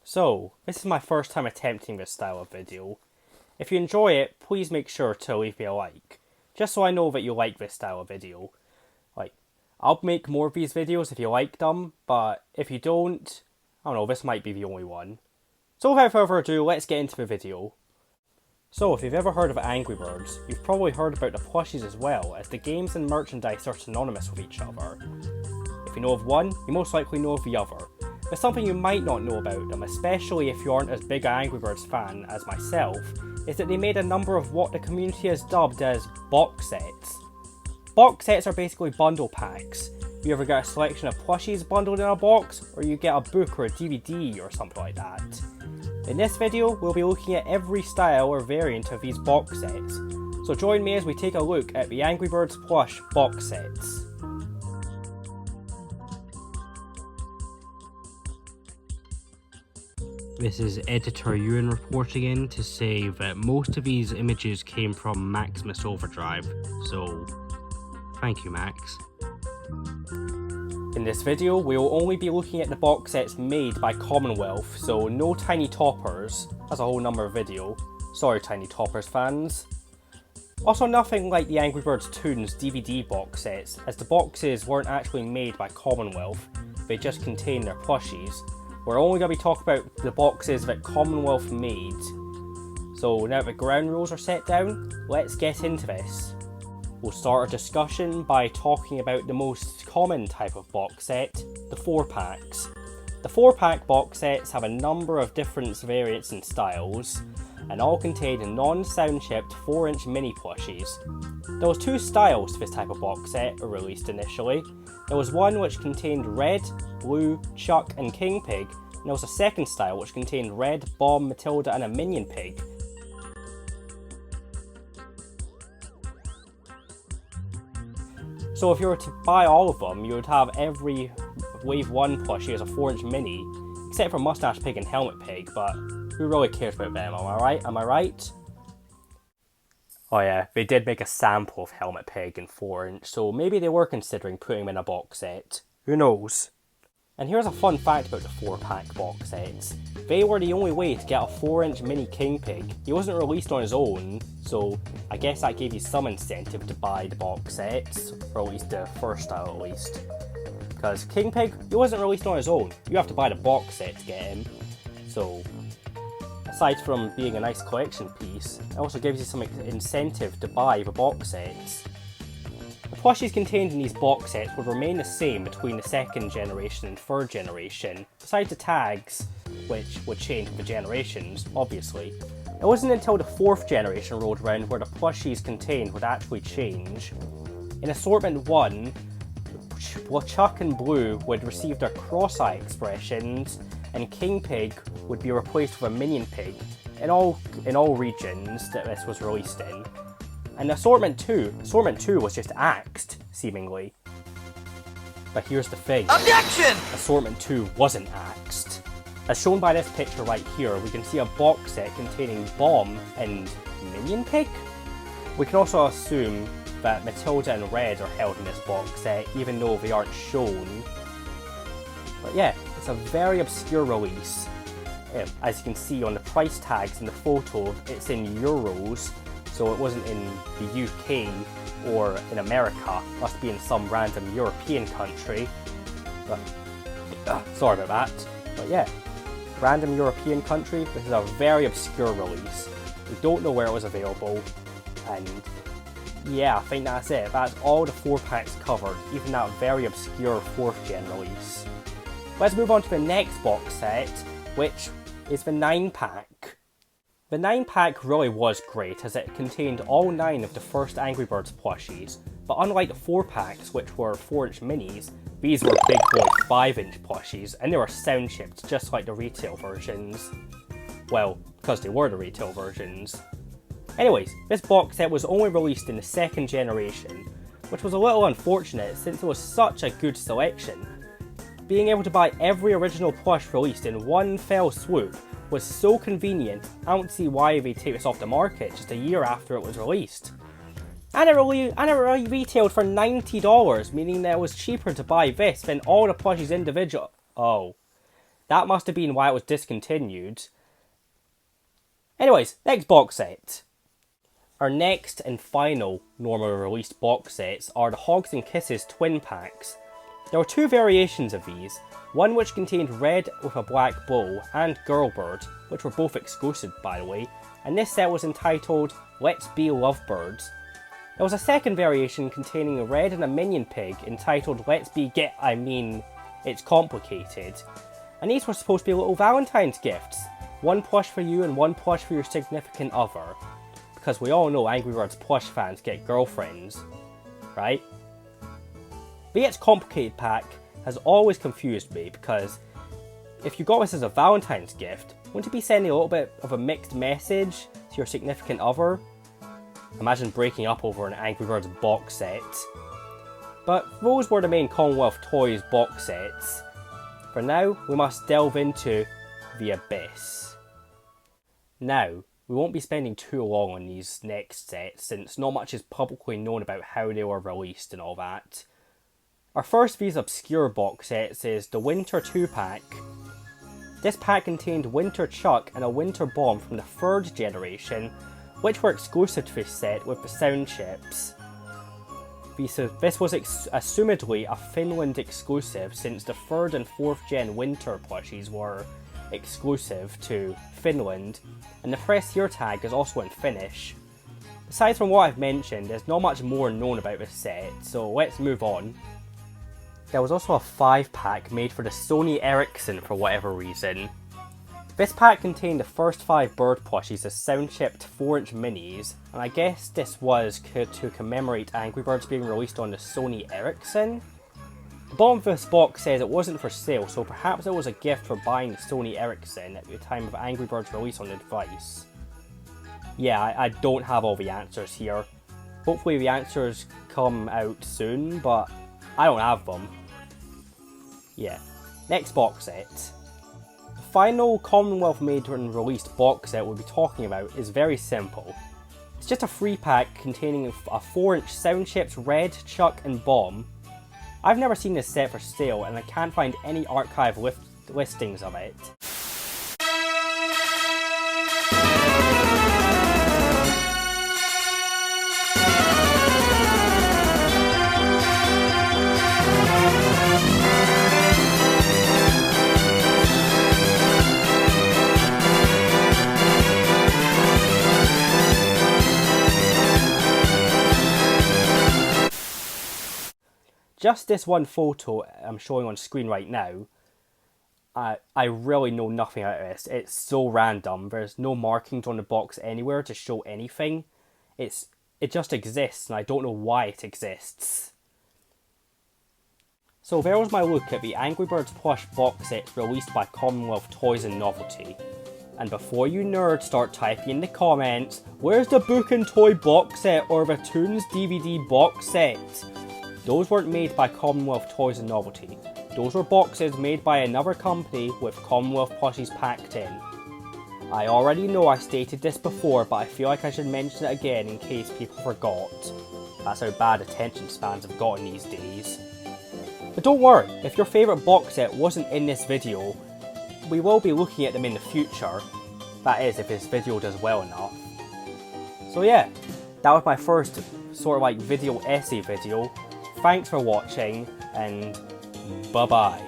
So, this is my first time attempting this style of video. If you enjoy it, please make sure to leave me a like, just so I know that you like this style of video. I'll make more of these videos if you like them, but if you don't, I don't know, this might be the only one. So without further ado, let's get into the video. So if you've ever heard of Angry Birds, you've probably heard about the plushies as well, as the games and merchandise are synonymous with each other. If you know of one, you most likely know of the other. But something you might not know about them, especially if you aren't as big an Angry Birds fan as myself, is that they made a number of what the community has dubbed as box sets. Box sets are basically bundle packs. You either get a selection of plushies bundled in a box, or you get a book or a DVD or something like that. In this video, we'll be looking at every style or variant of these box sets, so join me as we take a look at the Angry Birds plush box sets. This is editor Euan reporting in to say that most of these images came from Maximus Overdrive, so thank you, Max. In this video, we will only be looking at the box sets made by Commonwealth, so no Tiny Toppers. That's a whole number of video. Sorry, Tiny Toppers fans. Also, nothing like the Angry Birds Toons DVD box sets, as the boxes weren't actually made by Commonwealth, they just contain their plushies. We're only going to be talking about the boxes that Commonwealth made. So now that the ground rules are set down, let's get into this. We'll start our discussion by talking about the most common type of box set, the 4-packs. The 4-pack box sets have a number of different variants and styles, and all contain non-sound-chipped 4-inch mini plushies. There was two styles to this type of box set released initially. There was one which contained Red, Blue, Chuck and King Pig, and there was a second style which contained Red, Bomb, Matilda and a Minion Pig. So if you were to buy all of them, you would have every Wave 1 plushie as a 4-inch mini, except for Mustache Pig and Helmet Pig, but who really cares about them, am I right? Am I right? Oh yeah, they did make a sample of Helmet Pig in 4-inch, so maybe they were considering putting him in a box set. Who knows? And here's a fun fact about the 4-pack box sets. They were the only way to get a 4-inch mini King Pig. He wasn't released on his own, so I guess that gave you some incentive to buy the box sets, or at least the first style at least. Because King Pig, he wasn't released on his own. You have to buy the box set to get him. So, aside from being a nice collection piece, it also gives you some incentive to buy the box sets. The plushies contained in these box sets would remain the same between the 2nd generation and 3rd generation, besides the tags, which would change with the generations, obviously. It wasn't until the 4th generation rolled around where the plushies contained would actually change. In Assortment 1, Chuck and Blue would receive their cross-eye expressions, and King Pig would be replaced with a Minion Pig in all regions that this was released in. And Assortment 2 was just axed, seemingly. But here's the thing. Objection! Assortment 2 wasn't axed. As shown by this picture right here, we can see a box set containing Bomb and Minion Pig? We can also assume that Matilda and Red are held in this box set, even though they aren't shown. But yeah, it's a very obscure release. As you can see on the price tags in the photo, it's in euros, so it wasn't in the UK or in America. It must be in some random European country. But, sorry about that. But yeah, random European country. This is a very obscure release. We don't know where it was available, and yeah, I think that's it. That's all the 4-packs covered, even that very obscure 4th gen release. Let's move on to the next box set, which is the 9-pack. The 9-pack really was great, as it contained all 9 of the first Angry Birds plushies, but unlike the 4-packs, which were 4-inch minis, these were big boy 5-inch plushies, and they were sound chipped just like the retail versions. Well, because they were the retail versions. Anyways, this box set was only released in the 2nd generation, which was a little unfortunate since it was such a good selection. Being able to buy every original plush released in one fell swoop was so convenient. I don't see why they take this off the market just a year after it was released. And it retailed for $90, meaning that it was cheaper to buy this than all the plushies individual. Oh, That must have been why it was discontinued. Anyways, next box set. Our next and final normally released box sets are the Hugs and Kisses twin packs. There were two variations of these, one which contained red with a black bow and Girlbird, which were both exclusive by the way, and this set was entitled Let's Be Lovebirds. There was a second variation containing a red and a minion pig entitled Let's Be It's Complicated, and these were supposed to be little Valentine's gifts, one plush for you and one plush for your significant other. Because we all know Angry Birds plush fans get girlfriends, right? The It's Complicated pack has always confused me because if you got this as a Valentine's gift, wouldn't it be sending a little bit of a mixed message to your significant other? Imagine breaking up over an Angry Birds box set. But those were the main Commonwealth Toys box sets. For now, we must delve into the abyss. Now, we won't be spending too long on these next sets since not much is publicly known about how they were released and all that. Our first of these obscure box sets is the Winter 2-pack. This pack contained Winter Chuck and a Winter Bomb from the 3rd generation, which were exclusive to this set with the sound chips. This was assumedly a Finland exclusive since the 3rd and 4th gen Winter plushies were exclusive to Finland, and the press here tag is also in Finnish. Aside from what I've mentioned, there's not much more known about this set, so let's move on. There was also a 5-pack made for the Sony Ericsson for whatever reason. This pack contained the first 5 bird plushies as sound-chipped 4-inch minis, and I guess this was to commemorate Angry Birds being released on the Sony Ericsson? The bottom of this box says it wasn't for sale, so perhaps it was a gift for buying the Sony Ericsson at the time of Angry Birds release on the device. Yeah, I don't have all the answers here. Hopefully the answers come out soon, but I don't have them. Yeah. Next box set. The final Commonwealth made and released box set we'll be talking about is very simple. It's just a 3-pack containing a 4-inch sound chips Red, Chuck and Bomb. I've never seen this set for sale and I can't find any archive listings of it. Just this one photo I'm showing on screen right now, I really know nothing about this. It's so random. There's no markings on the box anywhere to show anything. It just exists and I don't know why it exists. So there was my look at the Angry Birds plush box sets released by Commonwealth Toys and Novelty. And before you nerds start typing in the comments, where's the book and toy box set or the Toons DVD box set? Those weren't made by Commonwealth Toys and Novelty. Those were boxes made by another company with Commonwealth plushies packed in. I already know I stated this before, but I feel like I should mention it again in case people forgot. That's how bad attention spans have gotten these days. But don't worry, if your favourite box set wasn't in this video, we will be looking at them in the future. That is, if this video does well enough. So yeah, that was my first sort of like video essay video. Thanks for watching, and bye-bye.